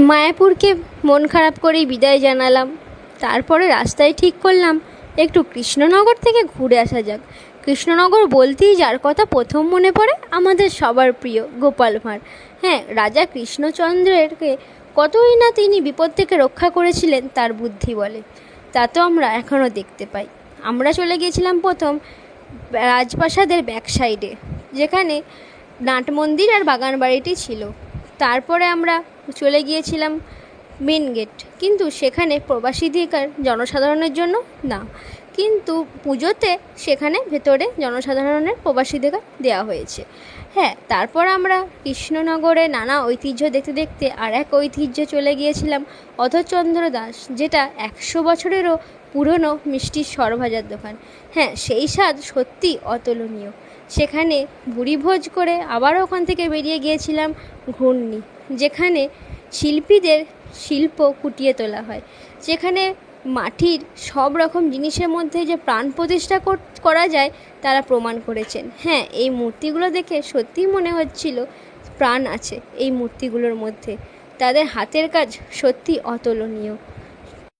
মায়াপুরকে মন খারাপ করেই বিদায় জানালাম। তারপরে রাস্তায় ঠিক করলাম একটু কৃষ্ণনগর থেকে ঘুরে আসা যাক। কৃষ্ণনগর বলতেই যার কথা প্রথম মনে পড়ে আমাদের সবার প্রিয় গোপাল ভাঁড়। হ্যাঁ, রাজা কৃষ্ণচন্দ্রেরকে কতই না তিনি বিপদ থেকে রক্ষা করেছিলেন তার বুদ্ধি বলে। তা তো আমরা এখনও দেখতে পাই। আমরা চলে গিয়েছিলাম প্রথম রাজপ্রাসাদের ব্যাক সাইডে, যেখানে নাট মন্দির আর বাগান বাড়িটি ছিল। তারপরে আমরা চলে গিয়েছিলাম মেন গেট, কিন্তু সেখানে প্রবেশাধিকার জনসাধারণের জন্য না, কিন্তু পুজোতে সেখানে ভেতরে জনসাধারণের প্রবেশাধিকার দেওয়া হয়েছে। হ্যাঁ, তারপর আমরা কৃষ্ণনগরে নানা ঐতিহ্য দেখতে দেখতে আর এক ঐতিহ্যে চলে গিয়েছিলাম অধরচন্দ্র দাস, যেটা 100 বছরেরও পুরনো মিষ্টির সরভাজার দোকান। হ্যাঁ, সেই স্বাদ সত্যি অতুলনীয়। সেখানে ভুরিভোজ করে আবারও ওখান থেকে বেরিয়ে গিয়েছিলাম ঘূর্ণি, যেখানে শিল্পীদের শিল্প ফুটিয়ে তোলা হয়, যেখানে মাটির সব রকম জিনিসের মধ্যে যে প্রাণ প্রতিষ্ঠা করা যায় তারা প্রমাণ করেছেন। হ্যাঁ, এই মূর্তিগুলো দেখে সত্যিই মনে হচ্ছিল প্রাণ আছে এই মূর্তিগুলোর মধ্যে। তাদের হাতের কাজ সত্যি অতুলনীয়।